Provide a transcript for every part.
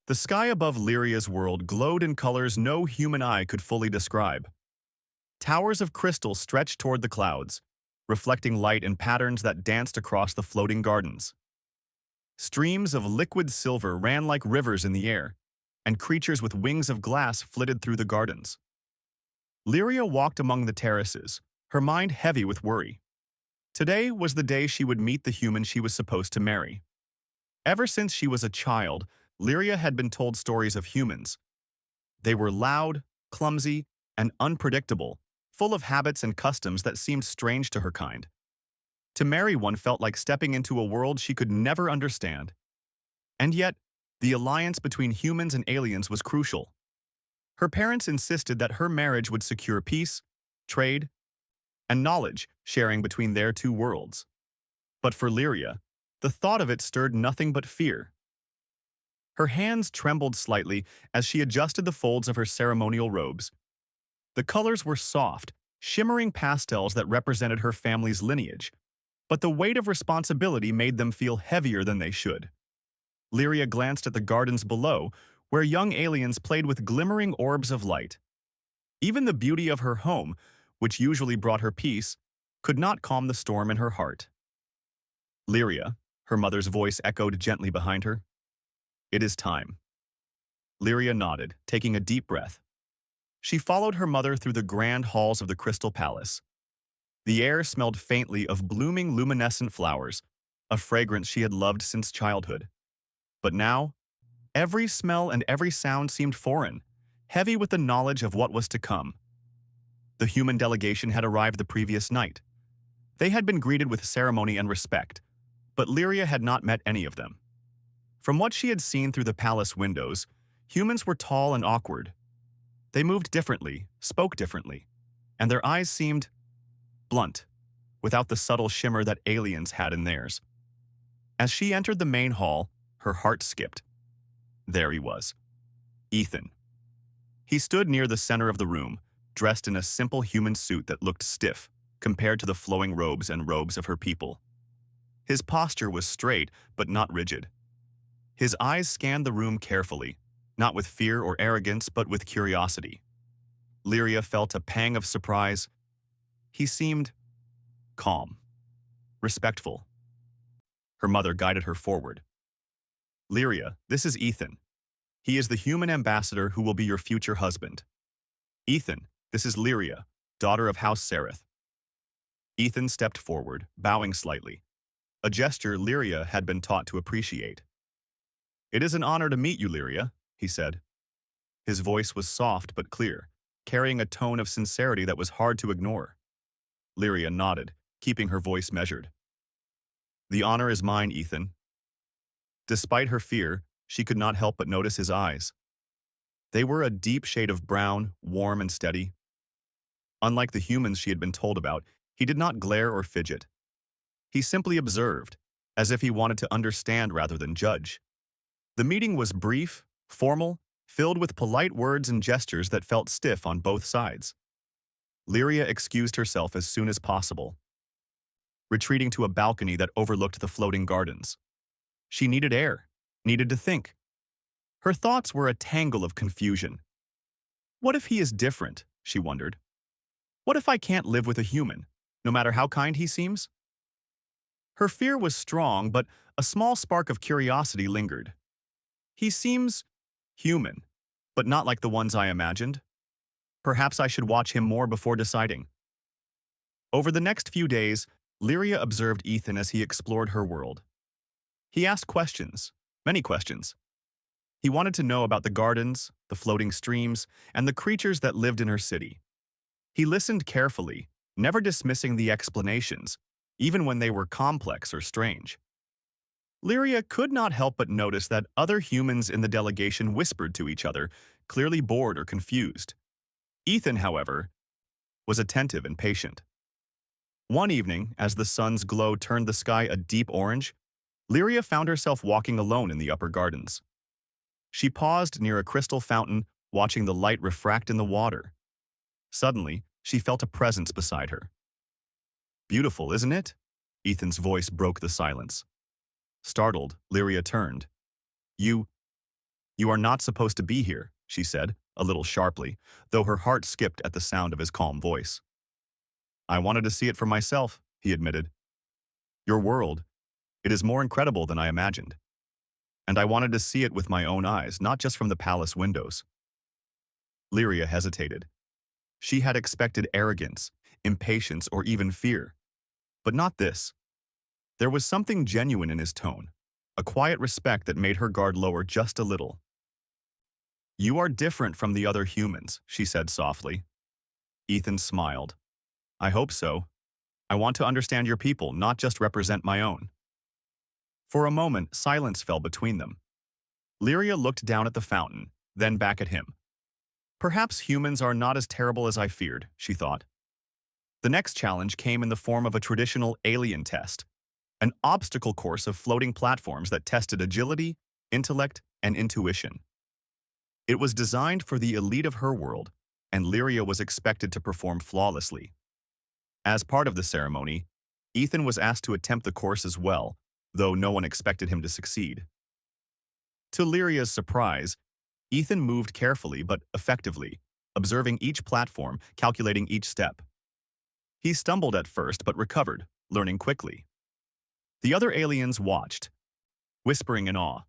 The sky above Lyria's world glowed in colors no human eye could fully describe. Towers of crystal stretched toward the clouds, reflecting light in patterns that danced across the floating gardens. Streams of liquid silver ran like rivers in the air, and creatures with wings of glass flitted through the gardens. Lyria walked among the terraces, her mind heavy with worry. Today was the day she would meet the human she was supposed to marry. Ever since she was a child, Lyria had been told stories of humans. They were loud, clumsy, and unpredictable, full of habits and customs that seemed strange to her kind. To marry one felt like stepping into a world she could never understand. And yet, the alliance between humans and aliens was crucial. Her parents insisted that her marriage would secure peace, trade, and knowledge sharing between their two worlds. But for Lyria, the thought of it stirred nothing but fear. Her hands trembled slightly as she adjusted the folds of her ceremonial robes. The colors were soft, shimmering pastels that represented her family's lineage, but the weight of responsibility made them feel heavier than they should. Lyria glanced at the gardens below, where young aliens played with glimmering orbs of light. Even the beauty of her home, which usually brought her peace, could not calm the storm in her heart. "Lyria," her mother's voice echoed gently behind her. "It is time." Lyria nodded, taking a deep breath. She followed her mother through the grand halls of the Crystal Palace. The air smelled faintly of blooming luminescent flowers, a fragrance she had loved since childhood. But now, every smell and every sound seemed foreign, heavy with the knowledge of what was to come. The human delegation had arrived the previous night. They had been greeted with ceremony and respect, but Lyria had not met any of them. From what she had seen through the palace windows, humans were tall and awkward. They moved differently, spoke differently, and their eyes seemed blunt, without the subtle shimmer that aliens had in theirs. As she entered the main hall, her heart skipped. There he was, Ethan. He stood near the center of the room, dressed in a simple human suit that looked stiff compared to the flowing robes of her people. His posture was straight but not rigid. His eyes scanned the room carefully, not with fear or arrogance but with curiosity. Lyria felt a pang of surprise. He seemed calm, respectful. Her mother guided her forward. "Lyria, this is Ethan. He is the human ambassador who will be your future husband. Ethan, this is Lyria, daughter of House Sereth." Ethan stepped forward, bowing slightly, a gesture Lyria had been taught to appreciate. "It is an honor to meet you, Lyria," he said. His voice was soft but clear, carrying a tone of sincerity that was hard to ignore. Lyria nodded, keeping her voice measured. "The honor is mine, Ethan." Despite her fear, she could not help but notice his eyes. They were a deep shade of brown, warm and steady. Unlike the humans she had been told about, he did not glare or fidget. He simply observed, as if he wanted to understand rather than judge. The meeting was brief, formal, filled with polite words and gestures that felt stiff on both sides. Lyria excused herself as soon as possible, retreating to a balcony that overlooked the floating gardens. She needed air, needed to think. Her thoughts were a tangle of confusion. What if he is different, she wondered. What if I can't live with a human, no matter how kind he seems? Her fear was strong, but a small spark of curiosity lingered. He seems human, but not like the ones I imagined. Perhaps I should watch him more before deciding. Over the next few days, Lyria observed Ethan as he explored her world. He asked questions, many questions. He wanted to know about the gardens, the floating streams, and the creatures that lived in her city. He listened carefully, never dismissing the explanations, even when they were complex or strange. Lyria could not help but notice that other humans in the delegation whispered to each other, clearly bored or confused. Ethan, however, was attentive and patient. One evening, as the sun's glow turned the sky a deep orange, Lyria found herself walking alone in the upper gardens. She paused near a crystal fountain, watching the light refract in the water. Suddenly, she felt a presence beside her. "Beautiful, isn't it?" Ethan's voice broke the silence. Startled, Lyria turned. You "You are not supposed to be here," she said, a little sharply, though her heart skipped at the sound of his calm voice. "I wanted to see it for myself," he admitted. "Your world, it is more incredible than I imagined. And I wanted to see it with my own eyes, not just from the palace windows." Lyria hesitated. She had expected arrogance, impatience, or even fear. But not this. There was something genuine in his tone, a quiet respect that made her guard lower just a little. "You are different from the other humans," she said softly. Ethan smiled. "I hope so. I want to understand your people, not just represent my own." For a moment, silence fell between them. Lyria looked down at the fountain, then back at him. Perhaps humans are not as terrible as I feared, she thought. The next challenge came in the form of a traditional alien test, an obstacle course of floating platforms that tested agility, intellect, and intuition. It was designed for the elite of her world, and Lyria was expected to perform flawlessly. As part of the ceremony, Ethan was asked to attempt the course as well, though no one expected him to succeed. To Lyria's surprise, Ethan moved carefully but effectively, observing each platform, calculating each step. He stumbled at first but recovered, learning quickly. The other aliens watched, whispering in awe.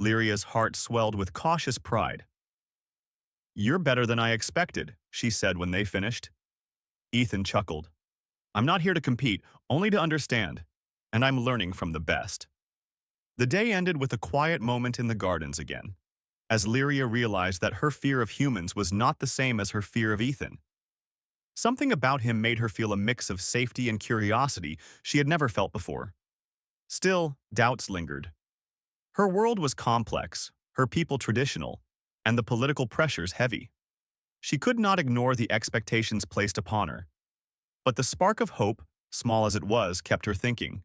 Lyria's heart swelled with cautious pride. "You're better than I expected," she said when they finished. Ethan chuckled. "I'm not here to compete, only to understand, and I'm learning from the best." The day ended with a quiet moment in the gardens again, as Lyria realized that her fear of humans was not the same as her fear of Ethan. Something about him made her feel a mix of safety and curiosity she had never felt before. Still, doubts lingered. Her world was complex, her people traditional, and the political pressures heavy. She could not ignore the expectations placed upon her. But the spark of hope, small as it was, kept her thinking.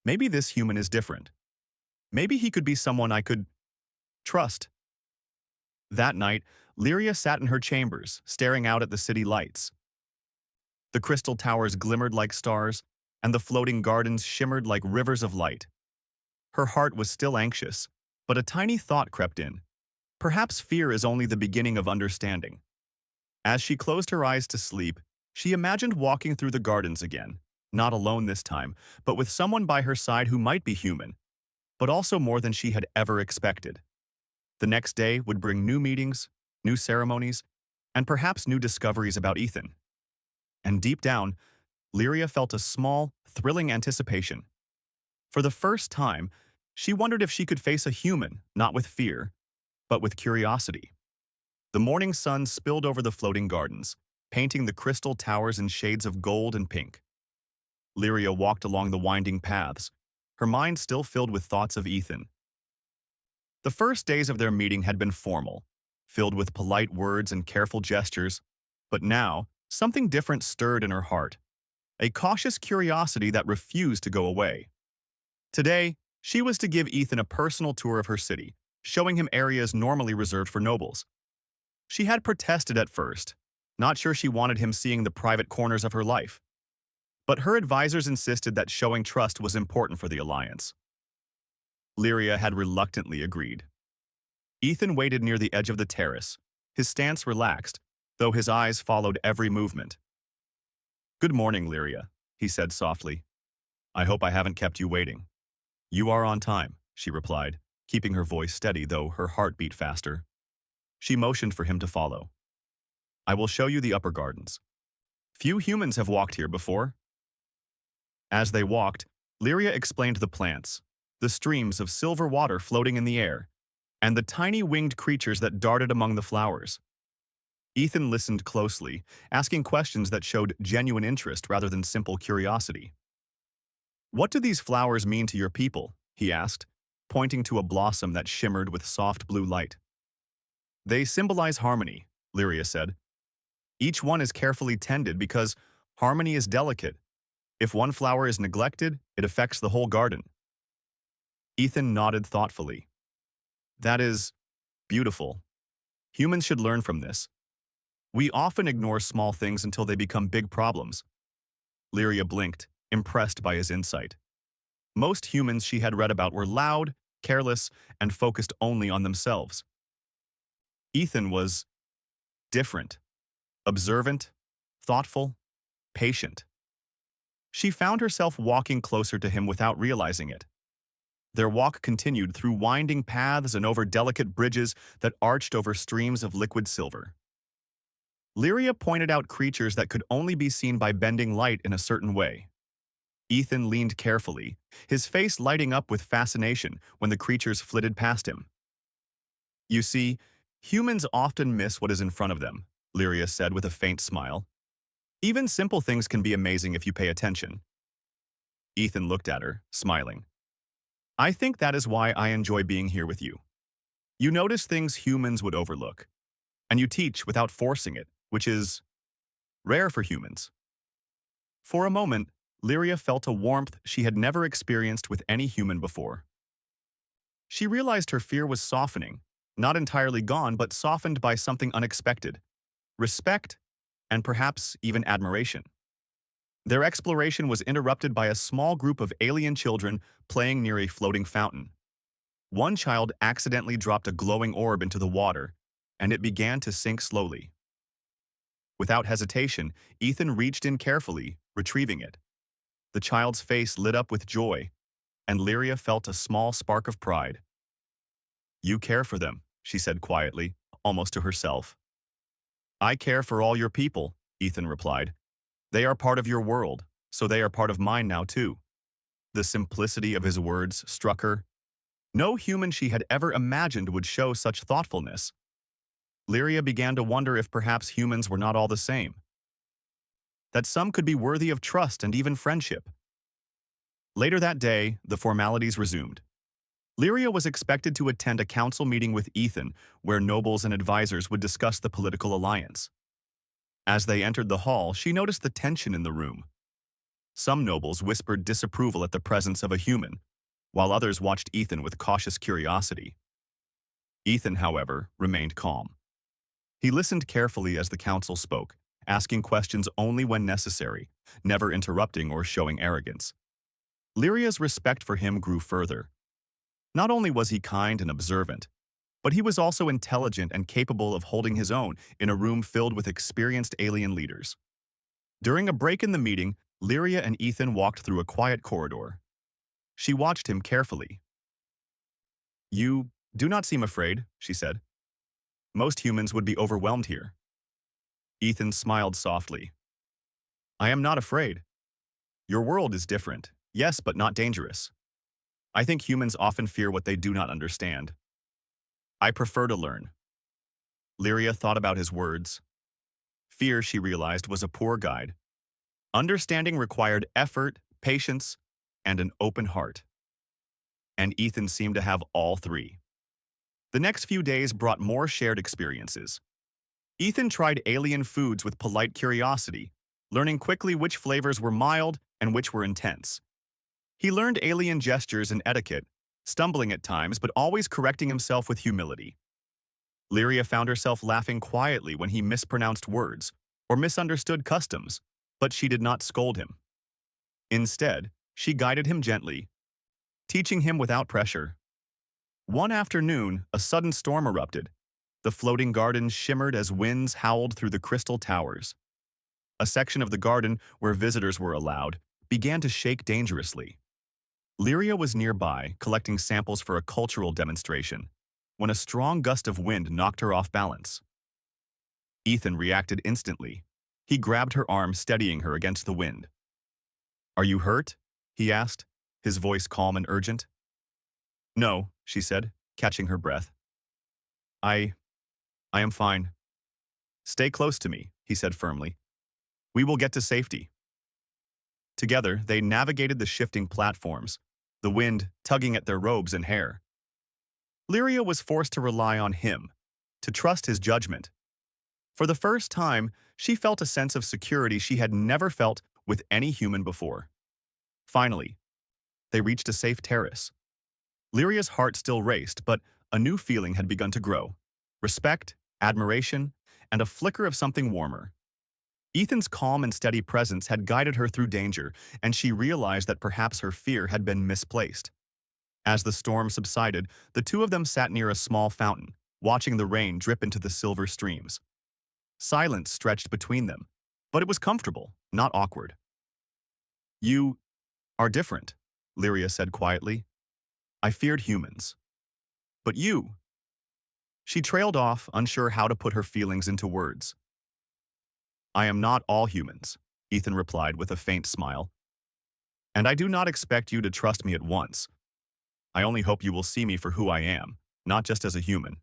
Maybe this human is different. Maybe he could be someone I could trust. That night, Lyria sat in her chambers, staring out at the city lights. The crystal towers glimmered like stars, and the floating gardens shimmered like rivers of light. Her heart was still anxious, but a tiny thought crept in. Perhaps fear is only the beginning of understanding. As she closed her eyes to sleep, she imagined walking through the gardens again, not alone this time, but with someone by her side who might be human, but also more than she had ever expected. The next day would bring new meetings, new ceremonies, and perhaps new discoveries about Ethan. And deep down, Lyria felt a small, thrilling anticipation. For the first time, she wondered if she could face a human, not with fear, but with curiosity. The morning sun spilled over the floating gardens, painting the crystal towers in shades of gold and pink. Lyria walked along the winding paths, her mind still filled with thoughts of Ethan. The first days of their meeting had been formal, filled with polite words and careful gestures, but now, something different stirred in her heart, a cautious curiosity that refused to go away. Today, she was to give Ethan a personal tour of her city, showing him areas normally reserved for nobles. She had protested at first, not sure she wanted him seeing the private corners of her life. But her advisors insisted that showing trust was important for the alliance. Lyria had reluctantly agreed. Ethan waited near the edge of the terrace, his stance relaxed, though his eyes followed every movement. "Good morning, Lyria," he said softly. "I hope I haven't kept you waiting." "You are on time," she replied, keeping her voice steady though her heart beat faster. She motioned for him to follow. "I will show you the upper gardens. Few humans have walked here before." As they walked, Lyria explained the plants, the streams of silver water floating in the air, and the tiny winged creatures that darted among the flowers. Ethan listened closely, asking questions that showed genuine interest rather than simple curiosity. "What do these flowers mean to your people?" he asked, pointing to a blossom that shimmered with soft blue light. "They symbolize harmony," Lyria said. "Each one is carefully tended because harmony is delicate. If one flower is neglected, it affects the whole garden." Ethan nodded thoughtfully. "That is beautiful. Humans should learn from this. We often ignore small things until they become big problems." Lyria blinked, impressed by his insight. Most humans she had read about were loud, careless, and focused only on themselves. Ethan was different, observant, thoughtful, patient. She found herself walking closer to him without realizing it. Their walk continued through winding paths and over delicate bridges that arched over streams of liquid silver. Lyria pointed out creatures that could only be seen by bending light in a certain way. Ethan leaned carefully, his face lighting up with fascination when the creatures flitted past him. "You see, humans often miss what is in front of them," Lyria said with a faint smile. "Even simple things can be amazing if you pay attention." Ethan looked at her, smiling. "I think that is why I enjoy being here with you. You notice things humans would overlook, and you teach without forcing it, which is rare for humans." For a moment, Lyria felt a warmth she had never experienced with any human before. She realized her fear was softening, not entirely gone, but softened by something unexpected: respect, and perhaps even admiration. Their exploration was interrupted by a small group of alien children playing near a floating fountain. One child accidentally dropped a glowing orb into the water, and it began to sink slowly. Without hesitation, Ethan reached in carefully, retrieving it. The child's face lit up with joy, and Lyria felt a small spark of pride. "You care for them," she said quietly, almost to herself. "I care for all your people," Ethan replied. "They are part of your world, so they are part of mine now too." The simplicity of his words struck her. No human she had ever imagined would show such thoughtfulness. Lyria began to wonder if perhaps humans were not all the same, that some could be worthy of trust and even friendship. Later that day, the formalities resumed. Lyria was expected to attend a council meeting with Ethan, where nobles and advisors would discuss the political alliance. As they entered the hall, she noticed the tension in the room. Some nobles whispered disapproval at the presence of a human, while others watched Ethan with cautious curiosity. Ethan, however, remained calm. He listened carefully as the council spoke, asking questions only when necessary, never interrupting or showing arrogance. Lyria's respect for him grew further. Not only was he kind and observant, but he was also intelligent and capable of holding his own in a room filled with experienced alien leaders. During a break in the meeting, Lyria and Ethan walked through a quiet corridor. She watched him carefully. "You do not seem afraid," she said. "Most humans would be overwhelmed here." Ethan smiled softly. "I am not afraid. Your world is different, yes, but not dangerous. I think humans often fear what they do not understand. I prefer to learn." Lyria thought about his words. Fear, she realized, was a poor guide. Understanding required effort, patience, and an open heart. And Ethan seemed to have all three. The next few days brought more shared experiences. Ethan tried alien foods with polite curiosity, learning quickly which flavors were mild and which were intense. He learned alien gestures and etiquette, stumbling at times but always correcting himself with humility. Lyria found herself laughing quietly when he mispronounced words or misunderstood customs, but she did not scold him. Instead, she guided him gently, teaching him without pressure. One afternoon, a sudden storm erupted. The floating garden shimmered as winds howled through the crystal towers. A section of the garden, where visitors were allowed, began to shake dangerously. Lyria was nearby, collecting samples for a cultural demonstration, when a strong gust of wind knocked her off balance. Ethan reacted instantly. He grabbed her arm, steadying her against the wind. "Are you hurt?" he asked, his voice calm and urgent. "No," she said, catching her breath. I am fine." "Stay close to me," he said firmly. "We will get to safety." Together, they navigated the shifting platforms, the wind tugging at their robes and hair. Lyria was forced to rely on him, to trust his judgment. For the first time, she felt a sense of security she had never felt with any human before. Finally, they reached a safe terrace. Lyria's heart still raced, but a new feeling had begun to grow: respect, admiration, and a flicker of something warmer. Ethan's calm and steady presence had guided her through danger, and she realized that perhaps her fear had been misplaced. As the storm subsided, the two of them sat near a small fountain, watching the rain drip into the silver streams. Silence stretched between them, but it was comfortable, not awkward. "You are different," Lyria said quietly. "I feared humans. But you—" She trailed off, unsure how to put her feelings into words. "I am not all humans," Ethan replied with a faint smile. "And I do not expect you to trust me at once. I only hope you will see me for who I am, not just as a human."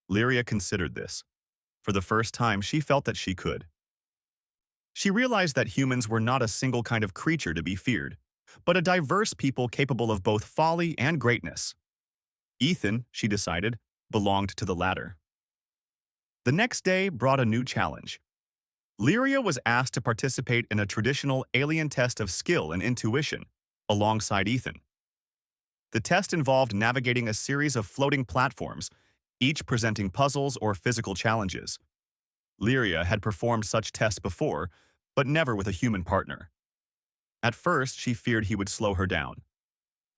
Lyria considered this. For the first time, she felt that she could. She realized that humans were not a single kind of creature to be feared, but a diverse people capable of both folly and greatness. Ethan, she decided, belonged to the latter. The next day brought a new challenge. Lyria was asked to participate in a traditional alien test of skill and intuition, alongside Ethan. The test involved navigating a series of floating platforms, each presenting puzzles or physical challenges. Lyria had performed such tests before, but never with a human partner. At first, she feared he would slow her down.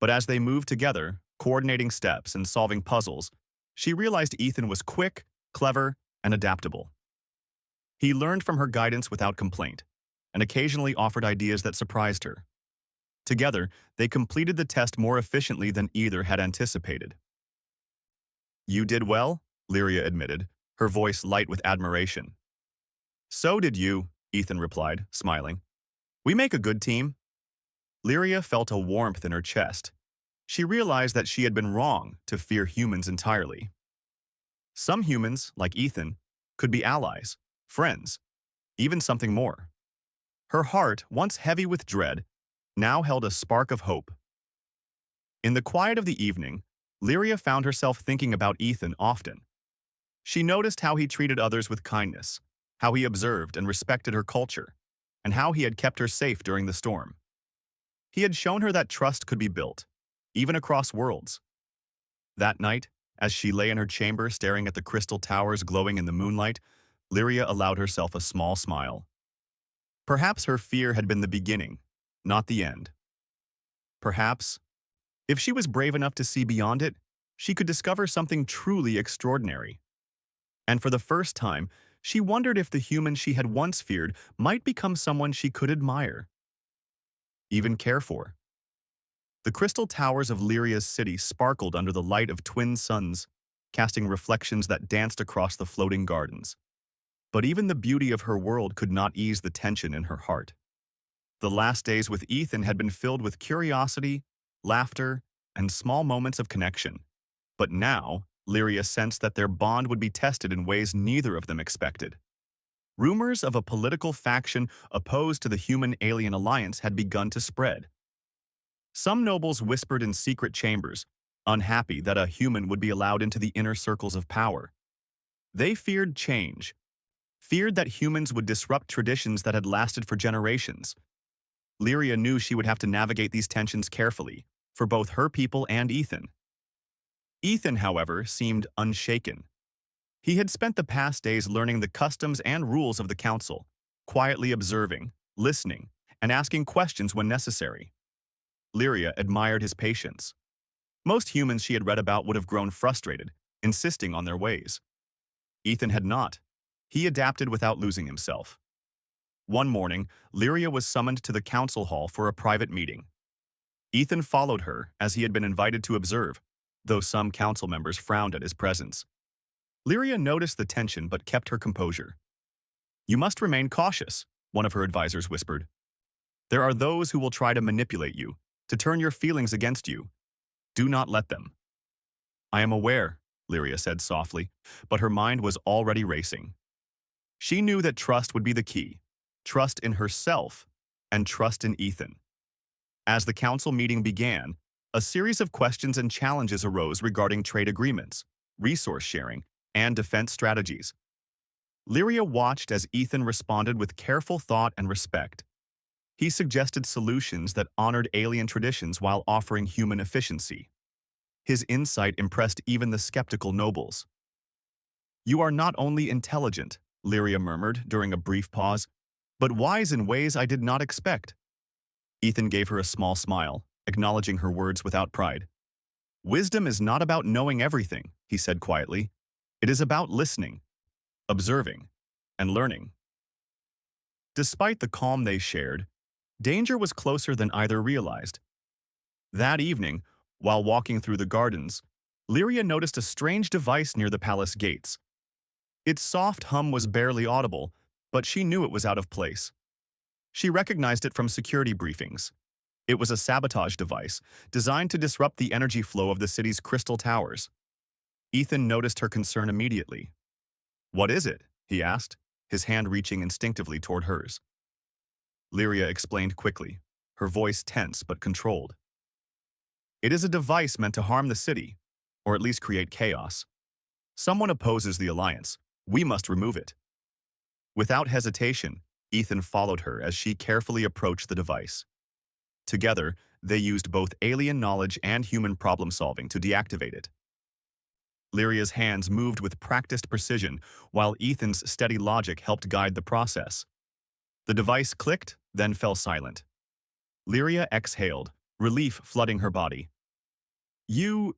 But as they moved together, coordinating steps and solving puzzles, she realized Ethan was quick, clever, and adaptable. He learned from her guidance without complaint, and occasionally offered ideas that surprised her. Together, they completed the test more efficiently than either had anticipated. "You did well," Lyria admitted, her voice light with admiration. "So did you," Ethan replied, smiling. "We make a good team." Lyria felt a warmth in her chest. She realized that she had been wrong to fear humans entirely. Some humans, like Ethan, could be allies, friends, even something more. Her heart, once heavy with dread, now held a spark of hope. In the quiet of the evening, Lyria found herself thinking about Ethan often. She noticed how he treated others with kindness, how he observed and respected her culture, and how he had kept her safe during the storm. He had shown her that trust could be built, even across worlds. That night, as she lay in her chamber staring at the crystal towers glowing in the moonlight, Lyria allowed herself a small smile. Perhaps her fear had been the beginning, not the end. Perhaps, if she was brave enough to see beyond it, she could discover something truly extraordinary. And for the first time, she wondered if the human she had once feared might become someone she could admire, even care for. The crystal towers of Lyria's city sparkled under the light of twin suns, casting reflections that danced across the floating gardens. But even the beauty of her world could not ease the tension in her heart. The last days with Ethan had been filled with curiosity, laughter, and small moments of connection. But now, Lyria sensed that their bond would be tested in ways neither of them expected. Rumors of a political faction opposed to the human-alien alliance had begun to spread. Some nobles whispered in secret chambers, unhappy that a human would be allowed into the inner circles of power. They feared change, feared that humans would disrupt traditions that had lasted for generations. Lyria knew she would have to navigate these tensions carefully, for both her people and Ethan. Ethan, however, seemed unshaken. He had spent the past days learning the customs and rules of the council, quietly observing, listening, and asking questions when necessary. Lyria admired his patience. Most humans she had read about would have grown frustrated, insisting on their ways. Ethan had not. He adapted without losing himself. One morning, Lyria was summoned to the council hall for a private meeting. Ethan followed her, as he had been invited to observe, though some council members frowned at his presence. Lyria noticed the tension but kept her composure. "You must remain cautious," one of her advisors whispered. "There are those who will try to manipulate you, to turn your feelings against you. Do not let them." "I am aware," Lyria said softly, but her mind was already racing. She knew that trust would be the key, trust in herself and trust in Ethan. As the council meeting began, a series of questions and challenges arose regarding trade agreements, resource sharing, and defense strategies. Lyria watched as Ethan responded with careful thought and respect. He suggested solutions that honored alien traditions while offering human efficiency. His insight impressed even the skeptical nobles. "You are not only intelligent," Lyria murmured during a brief pause, "but wise in ways I did not expect." Ethan gave her a small smile, acknowledging her words without pride. Wisdom is not about knowing everything, he said quietly. It is about listening, observing, and learning. Despite the calm they shared, danger was closer than either realized. That evening, while walking through the gardens, Lyria noticed a strange device near the palace gates. Its soft hum was barely audible, but she knew it was out of place. She recognized it from security briefings. It was a sabotage device, designed to disrupt the energy flow of the city's crystal towers. Ethan noticed her concern immediately. "What is it?" he asked, his hand reaching instinctively toward hers. Lyria explained quickly, her voice tense but controlled. "It is a device meant to harm the city, or at least create chaos. Someone opposes the alliance. We must remove it." Without hesitation, Ethan followed her as she carefully approached the device. Together, they used both alien knowledge and human problem-solving to deactivate it. Lyria's hands moved with practiced precision, while Ethan's steady logic helped guide the process. The device clicked, then fell silent. Lyria exhaled, relief flooding her body. You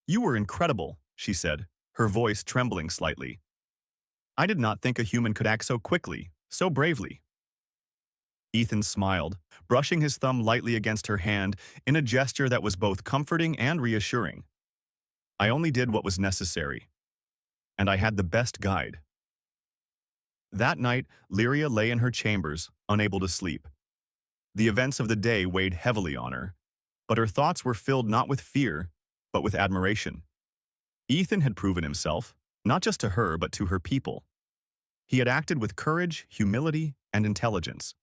were incredible," she said, her voice trembling slightly. "I did not think a human could act so quickly, so bravely." Ethan smiled, brushing his thumb lightly against her hand in a gesture that was both comforting and reassuring. "I only did what was necessary. And I had the best guide." That night, Lyria lay in her chambers, unable to sleep. The events of the day weighed heavily on her, but her thoughts were filled not with fear, but with admiration. Ethan had proven himself, not just to her, but to her people. He had acted with courage, humility, and intelligence.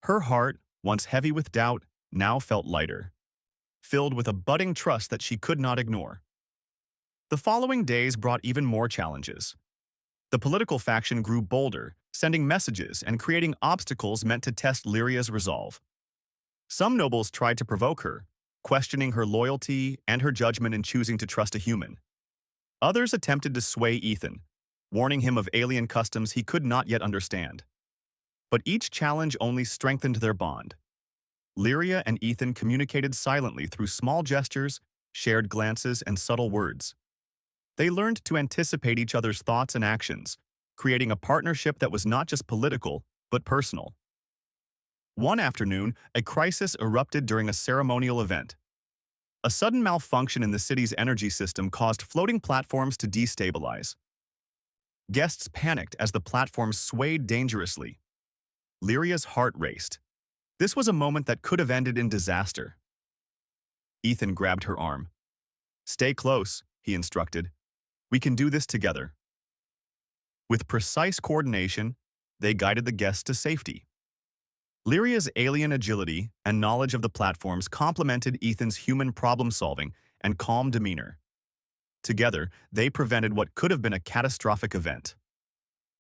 Her heart, once heavy with doubt, now felt lighter, filled with a budding trust that she could not ignore. The following days brought even more challenges. The political faction grew bolder, sending messages and creating obstacles meant to test Lyria's resolve. Some nobles tried to provoke her, questioning her loyalty and her judgment in choosing to trust a human. Others attempted to sway Ethan, warning him of alien customs he could not yet understand. But each challenge only strengthened their bond. Lyria and Ethan communicated silently through small gestures, shared glances, and subtle words. They learned to anticipate each other's thoughts and actions, creating a partnership that was not just political, but personal. One afternoon, a crisis erupted during a ceremonial event. A sudden malfunction in the city's energy system caused floating platforms to destabilize. Guests panicked as the platforms swayed dangerously. Lyria's heart raced. This was a moment that could have ended in disaster. Ethan grabbed her arm. "Stay close," he instructed. "We can do this together." With precise coordination, they guided the guests to safety. Lyria's alien agility and knowledge of the platforms complemented Ethan's human problem-solving and calm demeanor. Together, they prevented what could have been a catastrophic event.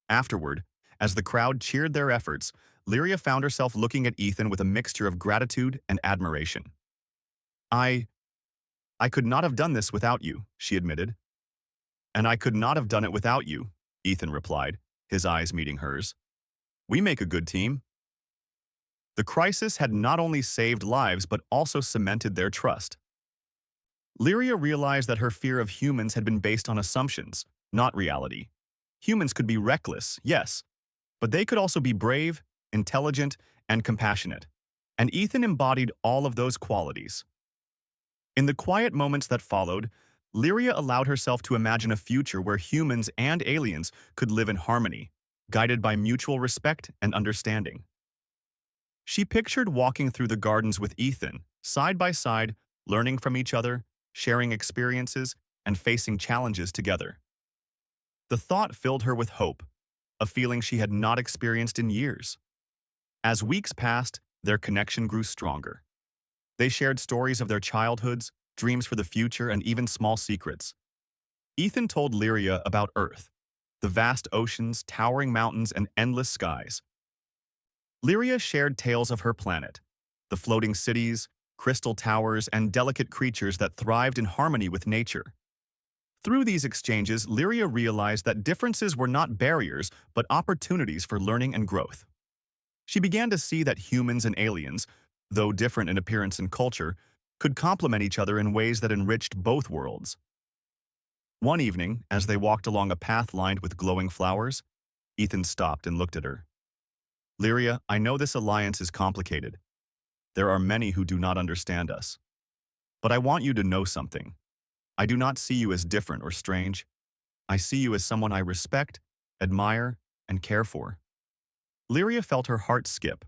Afterward, as the crowd cheered their efforts, Lyria found herself looking at Ethan with a mixture of gratitude and admiration. I could not have done this without you," she admitted. "And I could not have done it without you," Ethan replied, his eyes meeting hers. "We make a good team." The crisis had not only saved lives but also cemented their trust. Lyria realized that her fear of humans had been based on assumptions, not reality. Humans could be reckless, yes, but they could also be brave, intelligent, and compassionate, and Ethan embodied all of those qualities. In the quiet moments that followed, Lyria allowed herself to imagine a future where humans and aliens could live in harmony, guided by mutual respect and understanding. She pictured walking through the gardens with Ethan, side by side, learning from each other, sharing experiences, and facing challenges together. The thought filled her with hope, a feeling she had not experienced in years. As weeks passed, their connection grew stronger. They shared stories of their childhoods, dreams for the future, and even small secrets. Ethan told Lyria about Earth, the vast oceans, towering mountains, and endless skies. Lyria shared tales of her planet, the floating cities, crystal towers, and delicate creatures that thrived in harmony with nature. Through these exchanges, Lyria realized that differences were not barriers, but opportunities for learning and growth. She began to see that humans and aliens, though different in appearance and culture, could complement each other in ways that enriched both worlds. One evening, as they walked along a path lined with glowing flowers, Ethan stopped and looked at her. "Lyria, I know this alliance is complicated. There are many who do not understand us. But I want you to know something. I do not see you as different or strange. I see you as someone I respect, admire, and care for." Lyria felt her heart skip.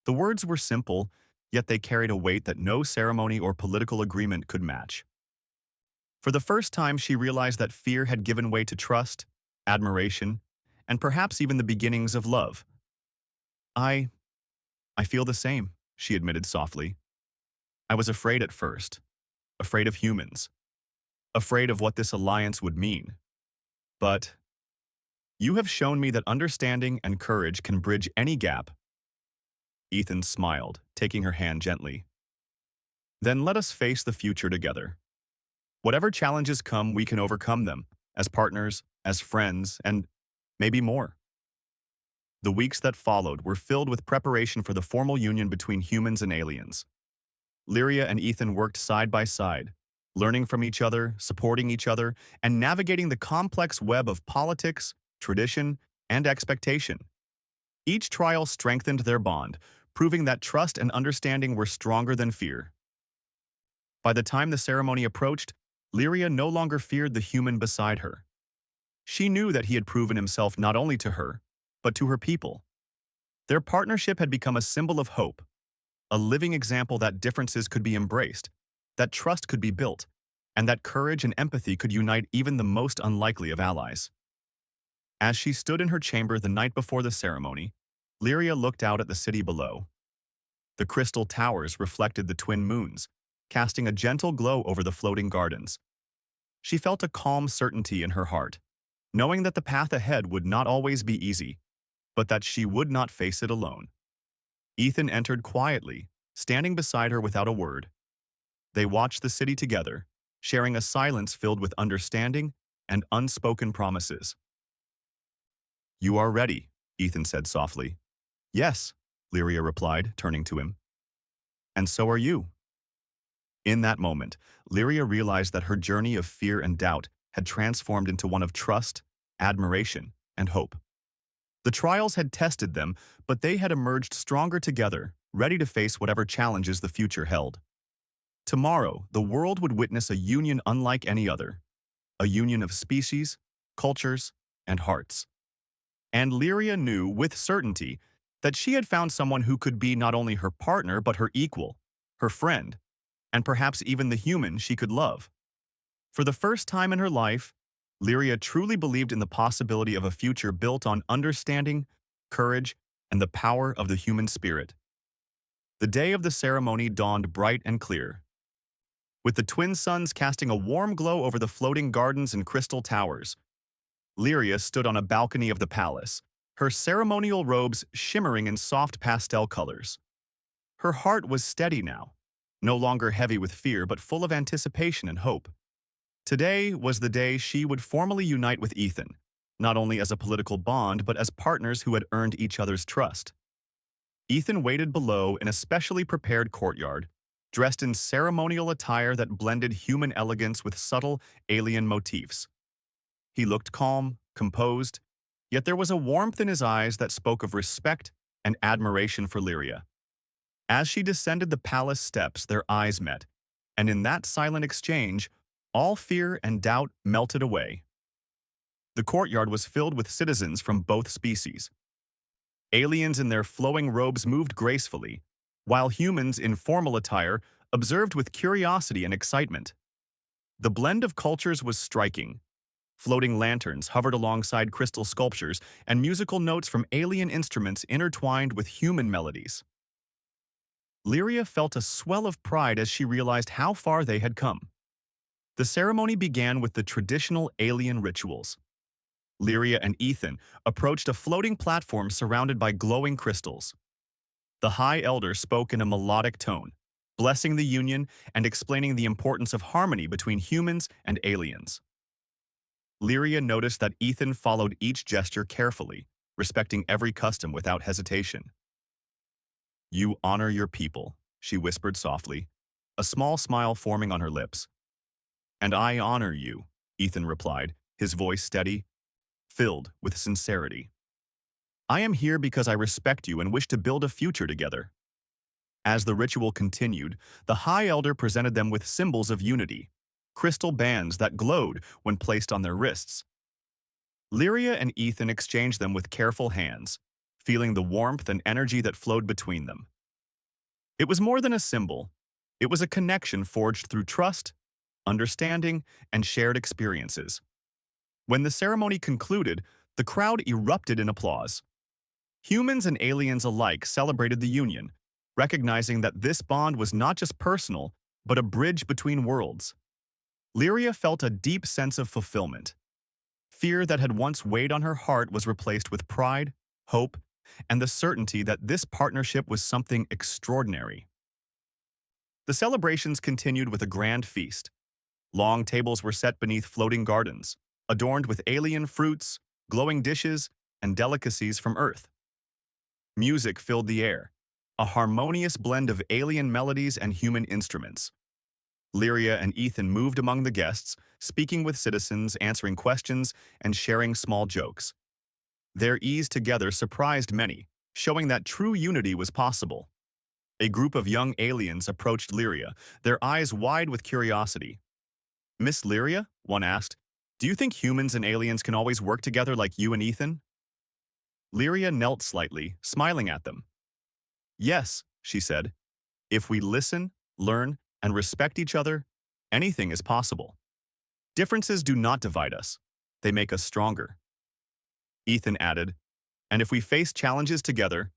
The words were simple, yet they carried a weight that no ceremony or political agreement could match. For the first time, she realized that fear had given way to trust, admiration, and perhaps even the beginnings of love. I feel the same," she admitted softly. "I was afraid at first, afraid of humans, afraid of what this alliance would mean. But you have shown me that understanding and courage can bridge any gap." Ethan smiled, taking her hand gently. "Then let us face the future together. Whatever challenges come, we can overcome them, as partners, as friends, and maybe more." The weeks that followed were filled with preparation for the formal union between humans and aliens. Lyria and Ethan worked side by side, learning from each other, supporting each other, and navigating the complex web of politics, tradition, and expectation. Each trial strengthened their bond, proving that trust and understanding were stronger than fear. By the time the ceremony approached, Lyria no longer feared the human beside her. She knew that he had proven himself not only to her, but to her people. Their partnership had become a symbol of hope, a living example that differences could be embraced, that trust could be built, and that courage and empathy could unite even the most unlikely of allies. As she stood in her chamber the night before the ceremony, Lyria looked out at the city below. The crystal towers reflected the twin moons, casting a gentle glow over the floating gardens. She felt a calm certainty in her heart, knowing that the path ahead would not always be easy, but that she would not face it alone. Ethan entered quietly, standing beside her without a word. They watched the city together, sharing a silence filled with understanding and unspoken promises. "You are ready," Ethan said softly. "Yes," Lyria replied, turning to him. "And so are you." In that moment, Lyria realized that her journey of fear and doubt had transformed into one of trust, admiration, and hope. The trials had tested them, but they had emerged stronger together, ready to face whatever challenges the future held. Tomorrow, the world would witness a union unlike any other, a union of species, cultures, and hearts. And Lyria knew with certainty that she had found someone who could be not only her partner but her equal, her friend, and perhaps even the human she could love. For the first time in her life, Lyria truly believed in the possibility of a future built on understanding, courage, and the power of the human spirit. The day of the ceremony dawned bright and clear. With the twin suns casting a warm glow over the floating gardens and crystal towers, Lyria stood on a balcony of the palace, her ceremonial robes shimmering in soft pastel colors. Her heart was steady now, no longer heavy with fear but full of anticipation and hope. Today was the day she would formally unite with Ethan, not only as a political bond but as partners who had earned each other's trust. Ethan waited below in a specially prepared courtyard, dressed in ceremonial attire that blended human elegance with subtle alien motifs. He looked calm, composed, yet there was a warmth in his eyes that spoke of respect and admiration for Lyria. As she descended the palace steps, their eyes met, and in that silent exchange, all fear and doubt melted away. The courtyard was filled with citizens from both species. Aliens in their flowing robes moved gracefully, while humans in formal attire observed with curiosity and excitement. The blend of cultures was striking. Floating lanterns hovered alongside crystal sculptures, and musical notes from alien instruments intertwined with human melodies. Lyria felt a swell of pride as she realized how far they had come. The ceremony began with the traditional alien rituals. Lyria and Ethan approached a floating platform surrounded by glowing crystals. The High Elder spoke in a melodic tone, blessing the union and explaining the importance of harmony between humans and aliens. Lyria noticed that Ethan followed each gesture carefully, respecting every custom without hesitation. "You honor your people," she whispered softly, a small smile forming on her lips. "And I honor you," Ethan replied, his voice steady, filled with sincerity. "I am here because I respect you and wish to build a future together." As the ritual continued, the High Elder presented them with symbols of unity, crystal bands that glowed when placed on their wrists. Lyria and Ethan exchanged them with careful hands, feeling the warmth and energy that flowed between them. It was more than a symbol. It was a connection forged through trust, understanding, and shared experiences. When the ceremony concluded, the crowd erupted in applause. Humans and aliens alike celebrated the union, recognizing that this bond was not just personal, but a bridge between worlds. Lyria felt a deep sense of fulfillment. Fear that had once weighed on her heart was replaced with pride, hope, and the certainty that this partnership was something extraordinary. The celebrations continued with a grand feast. Long tables were set beneath floating gardens, adorned with alien fruits, glowing dishes, and delicacies from Earth. Music filled the air, a harmonious blend of alien melodies and human instruments. Lyria and Ethan moved among the guests, speaking with citizens, answering questions, and sharing small jokes. Their ease together surprised many, showing that true unity was possible. A group of young aliens approached Lyria, their eyes wide with curiosity. "Miss Lyria," one asked, "do you think humans and aliens can always work together like you and Ethan?" Lyria knelt slightly, smiling at them. "Yes," she said. "If we listen, learn, and respect each other, anything is possible. Differences do not divide us. They make us stronger." Ethan added, "And if we face challenges together,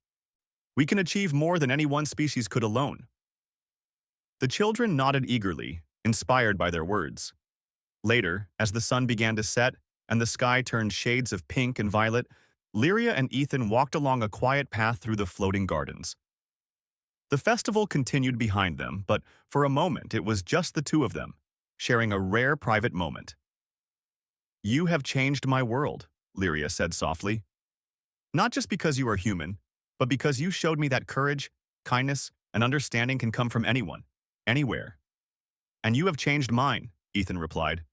we can achieve more than any one species could alone." The children nodded eagerly, inspired by their words. Later, as the sun began to set and the sky turned shades of pink and violet, Lyria and Ethan walked along a quiet path through the floating gardens. The festival continued behind them, but for a moment it was just the two of them, sharing a rare private moment. "You have changed my world," Lyria said softly. "Not just because you are human, but because you showed me that courage, kindness, and understanding can come from anyone, anywhere." "And you have changed mine," Ethan replied.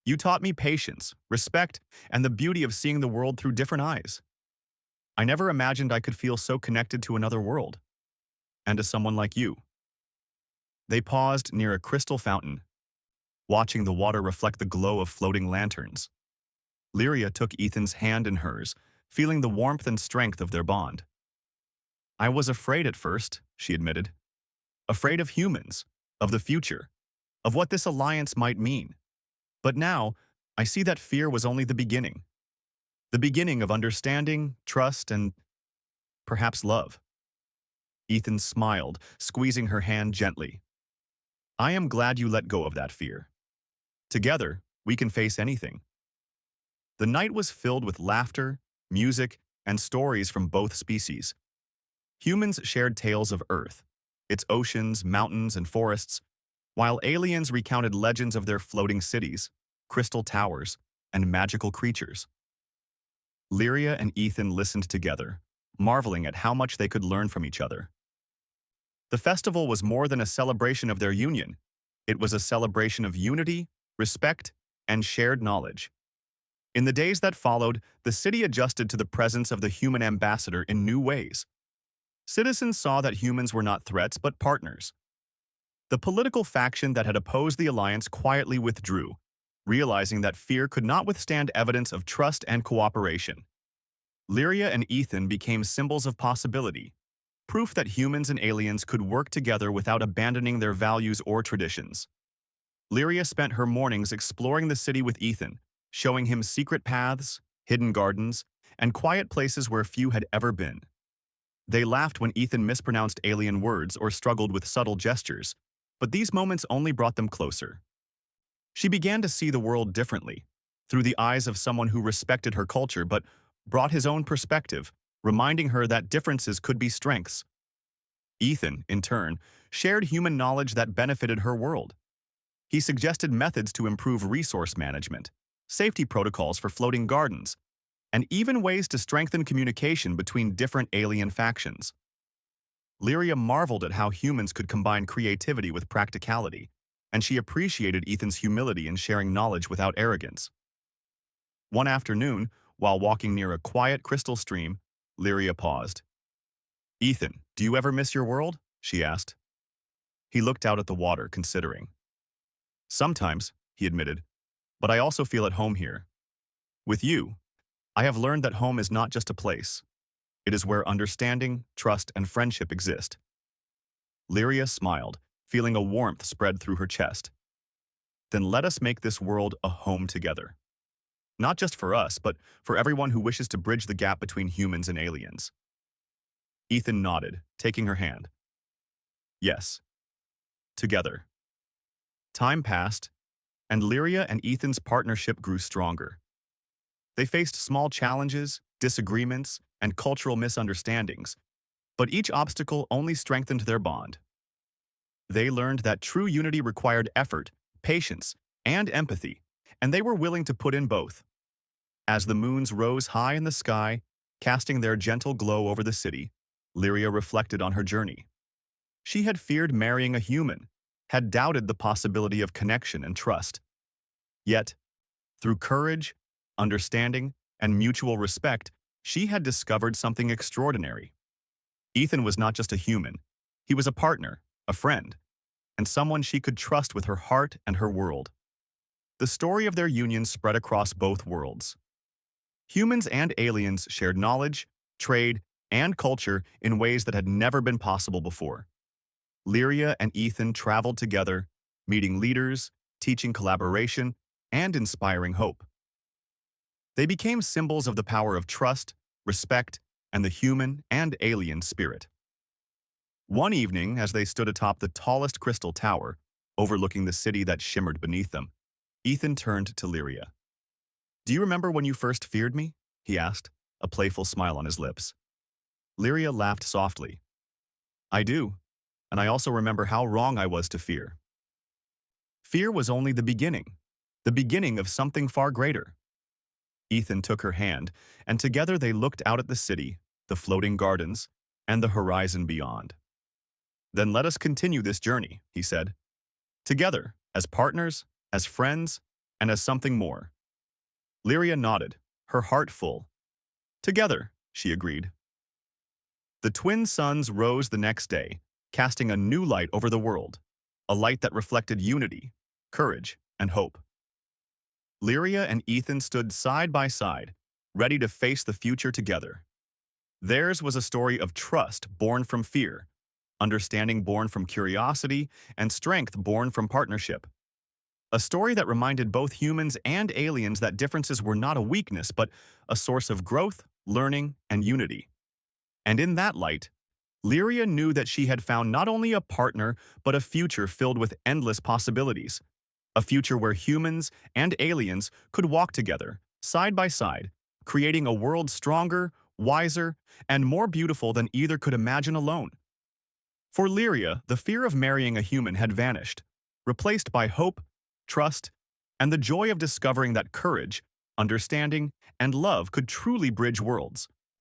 "You taught me patience, respect, and the beauty of seeing the world through different eyes. I never imagined I could feel so connected to another world, and to someone like you." They paused near a crystal fountain, watching the water reflect the glow of floating lanterns. Lyria took Ethan's hand in hers, feeling the warmth and strength of their bond. "I was afraid at first," she admitted. "Afraid of humans, of the future, of what this alliance might mean. But now, I see that fear was only the beginning. The beginning of understanding, trust, and perhaps love." Ethan smiled, squeezing her hand gently. "I am glad you let go of that fear. Together, we can face anything." The night was filled with laughter, music, and stories from both species. Humans shared tales of Earth, its oceans, mountains, and forests, while aliens recounted legends of their floating cities, crystal towers, and magical creatures. Lyria and Ethan listened together, marveling at how much they could learn from each other. The festival was more than a celebration of their union. It was a celebration of unity, respect, and shared knowledge. In the days that followed, the city adjusted to the presence of the human ambassador in new ways. Citizens saw that humans were not threats but partners. The political faction that had opposed the alliance quietly withdrew, realizing that fear could not withstand evidence of trust and cooperation. Lyria and Ethan became symbols of possibility, proof that humans and aliens could work together without abandoning their values or traditions. Lyria spent her mornings exploring the city with Ethan, showing him secret paths, hidden gardens, and quiet places where few had ever been. They laughed when Ethan mispronounced alien words or struggled with subtle gestures, but these moments only brought them closer. She began to see the world differently, through the eyes of someone who respected her culture but brought his own perspective, reminding her that differences could be strengths. Ethan, in turn, shared human knowledge that benefited her world. He suggested methods to improve resource management, safety protocols for floating gardens, and even ways to strengthen communication between different alien factions. Lyria marveled at how humans could combine creativity with practicality, and she appreciated Ethan's humility in sharing knowledge without arrogance. One afternoon, while walking near a quiet crystal stream, Lyria paused. "Ethan, do you ever miss your world?" she asked. He looked out at the water, considering. "Sometimes," he admitted, "but I also feel at home here. With you, I have learned that home is not just a place. It is where understanding, trust, and friendship exist." Lyria smiled, feeling a warmth spread through her chest. "Then let us make this world a home together. Not just for us, but for everyone who wishes to bridge the gap between humans and aliens." Ethan nodded, taking her hand. "Yes. Together." Time passed, and Lyria and Ethan's partnership grew stronger. They faced small challenges, disagreements, and cultural misunderstandings, but each obstacle only strengthened their bond. They learned that true unity required effort, patience, and empathy, and they were willing to put in both. As the moons rose high in the sky, casting their gentle glow over the city, Lyria reflected on her journey. She had feared marrying a human, had doubted the possibility of connection and trust. Yet, through courage, understanding, and mutual respect, she had discovered something extraordinary. Ethan was not just a human. He was a partner, a friend, and someone she could trust with her heart and her world. The story of their union spread across both worlds. Humans and aliens shared knowledge, trade, and culture in ways that had never been possible before. Lyria and Ethan traveled together, meeting leaders, teaching collaboration, and inspiring hope. They became symbols of the power of trust, respect, and the human and alien spirit. One evening, as they stood atop the tallest crystal tower, overlooking the city that shimmered beneath them, Ethan turned to Lyria. "Do you remember when you first feared me?" he asked, a playful smile on his lips. Lyria laughed softly. "I do, and I also remember how wrong I was to fear. Fear was only the beginning of something far greater." Ethan took her hand, and together they looked out at the city, the floating gardens, and the horizon beyond. "Then let us continue this journey," he said. "Together, as partners, as friends, and as something more." Lyria nodded, her heart full. "Together," she agreed. The twin suns rose the next day, casting a new light over the world, a light that reflected unity, courage, and hope. Lyria and Ethan stood side by side, ready to face the future together. Theirs was a story of trust born from fear, understanding born from curiosity, and strength born from partnership. A story that reminded both humans and aliens that differences were not a weakness, but a source of growth, learning, and unity. And in that light, Lyria knew that she had found not only a partner, but a future filled with endless possibilities. A future where humans and aliens could walk together, side by side, creating a world stronger, wiser, and more beautiful than either could imagine alone. For Lyria, the fear of marrying a human had vanished, replaced by hope, trust, and the joy of discovering that courage, understanding, and love could truly bridge worlds.